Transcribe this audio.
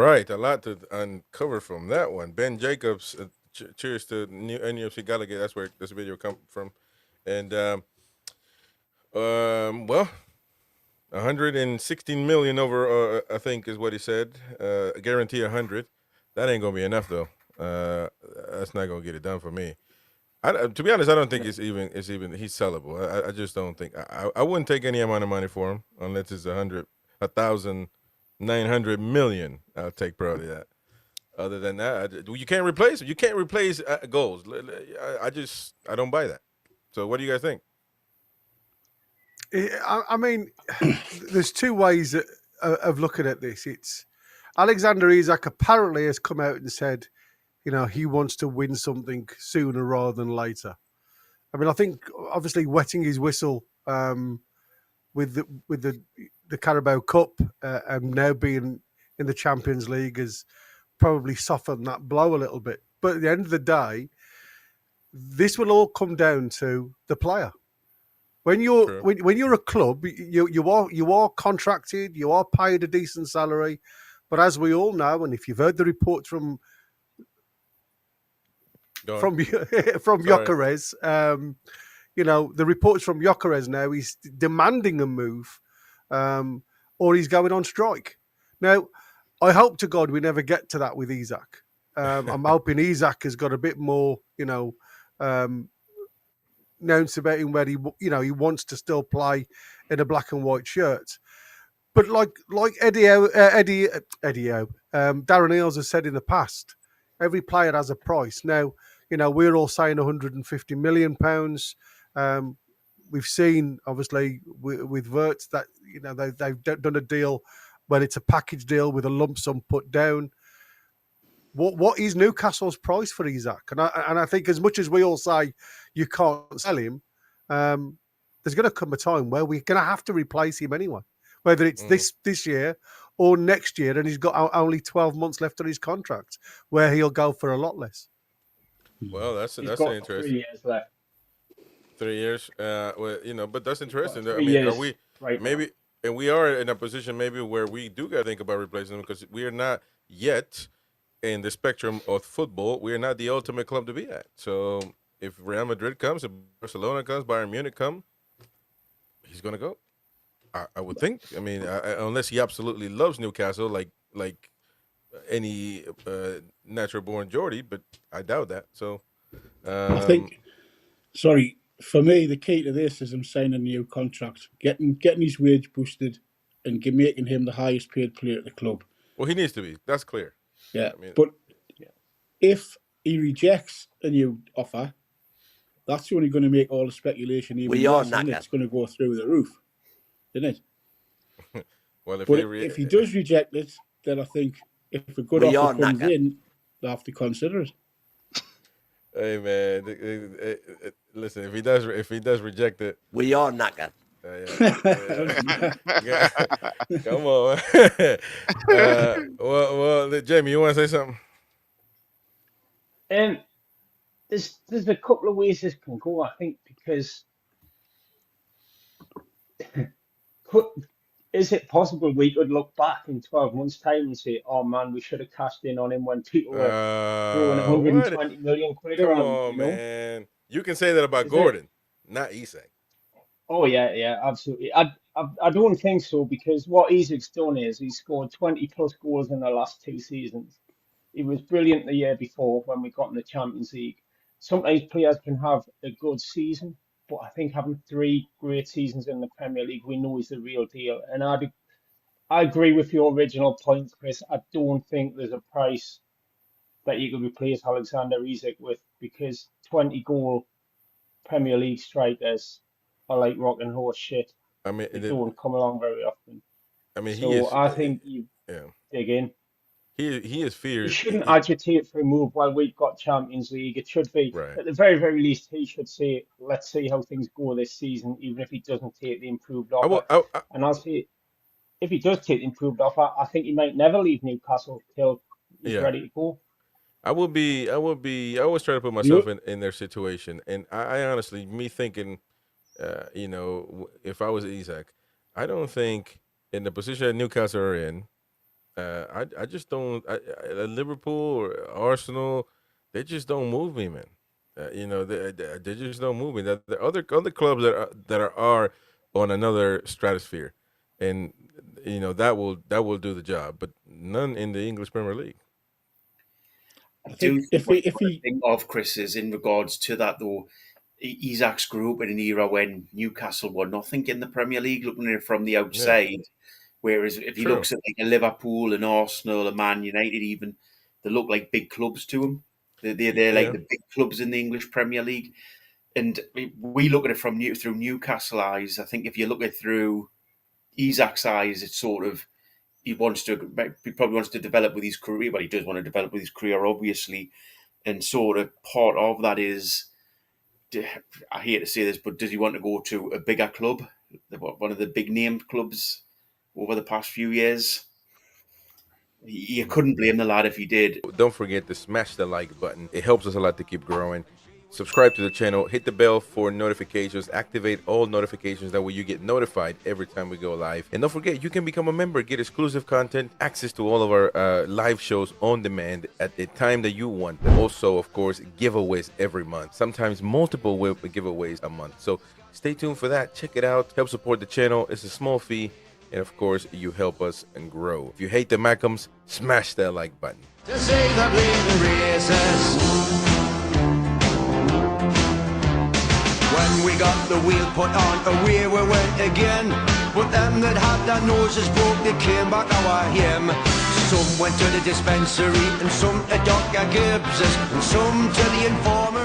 right, a lot to uncover from that one. Ben Jacobs, cheers to NUFC Gallagher. That's where this video come from, and well, 116 million over, I think is what he said. Guarantee 100. That ain't gonna be enough though. That's not gonna get it done for me. To be honest, I don't think it's even he's sellable. I just don't think I wouldn't take any amount of money for him unless it's 1,900,000,000. I'll take probably that. Other than that, you can't replace him. You can't replace goals. I don't buy that. So what do you guys think? I mean, there's two ways of looking at this. It's Alexander Isak apparently has come out and said, he wants to win something sooner rather than later. I mean, I think obviously wetting his whistle with the Carabao Cup and now being in the Champions League has probably softened that blow a little bit. But at the end of the day, this will all come down to the player. When you're a club, you are contracted, you are paid a decent salary, but as we all know, and if you've heard the report from Gyökeres, the reports from Gyökeres now, he's demanding a move, or he's going on strike. Now, I hope to God we never get to that with Isak. I'm hoping Isak has got a bit more, announced about him where he wants to still play in a black and white shirt. But like Darren Eales has said in the past, every player has a price. Now, we're all saying £150 million. We've seen, obviously, with Wirtz that they've done a deal where it's a package deal with a lump sum put down. What is Newcastle's price for Isak? And I think as much as we all say you can't sell him, there's going to come a time where we're going to have to replace him anyway, whether it's this year or next year, and he's got only 12 months left on his contract, where he'll go for a lot less. Well, that's interesting. 3 years left. 3 years, but that's interesting. I 3 mean, years are we right maybe, now. and we are in a position maybe where we do got to think about replacing them because we are not yet in the spectrum of football. We are not the ultimate club to be at. So if Real Madrid comes, if Barcelona comes, Bayern Munich come, he's going to go. I would think. I mean, unless he absolutely loves Newcastle, like any natural-born Geordie, but I doubt that. So I think. Sorry, for me, the key to this is him signing a new contract, getting his wage boosted, and making him the highest-paid player at the club. Well, he needs to be. That's clear. Yeah, but if he rejects a new offer, that's only going to make all the speculation even worse, and it's going to go through the roof, isn't it? Well, if he does reject it, then I think if a good offer comes in, they'll have to consider it. Hey man, listen. If he does reject it, we are knackered. Yeah. Come on. Well, Jamie, you want to say something? There's a couple of ways this can go, I think, because is it possible we could look back in 12 months' time and say, oh man, we should have cashed in on him when people were throwing 120 million quid around? Come on, man. You can say that about Gordon, not Isak. Oh yeah, absolutely. I don't think so, because what Isak's done is he's scored 20 plus goals in the last 2 seasons. He was brilliant the year before when we got in the Champions League. Sometimes players can have a good season, but I think having 3 great seasons in the Premier League, we know he's the real deal. And I agree with your original point, Chris. I don't think there's a price that you could replace Alexander Isak with, because 20-goal Premier League strikers are like rocking horse shit. I mean, they don't come along very often. I mean, I think you dig in. He is feared. He shouldn't agitate for a move while we've got Champions League. It should be, at the very, very least, he should say, let's see how things go this season, even if he doesn't take the improved offer. And I'll say, if he does take the improved offer, I think he might never leave Newcastle till he's ready to go. I always try to put myself in their situation. And I honestly, me thinking, if I was Isak, I don't think in the position that Newcastle are in, I just don't. Liverpool or Arsenal, they just don't move me, man. They just don't move me. That the other clubs that are on another stratosphere, and that will do the job, but none in the English Premier League. I do think if he think of Chris is in regards to that though. Isak's grew up in an era when Newcastle were nothing in the Premier League, looking at it from the outside. Whereas if he True. looks at like a Liverpool, an Arsenal, a Man United, even they look like big clubs to him. They're like the big clubs in the English Premier League, and we look at it through Newcastle eyes. I think if you look at it through Isak's eyes, it's sort of he probably wants to develop with his career, but he does want to develop with his career, obviously, and sort of part of that is. I hate to say this, but does he want to go to a bigger club, one of the big named clubs over the past few years? You couldn't blame the lad if he did. Don't forget to smash the like button. It helps us a lot to keep growing. Subscribe to the channel, hit the bell for notifications, activate all notifications, that way you get notified every time we go live. And don't forget, you can become a member, get exclusive content, access to all of our live shows on demand at the time that you want. Also, of course, giveaways every month, sometimes multiple giveaways a month. So stay tuned for that. Check it out. Help support the channel. It's a small fee. And of course, you help us and grow. If you hate the Mackhams, smash that like button. To save the bleeding races. When we got the wheel put on, away we went again. But them that had their noses broke, they came back our him. Some went to the dispensary, and some to Dr. Gibbs's, and some to the informer.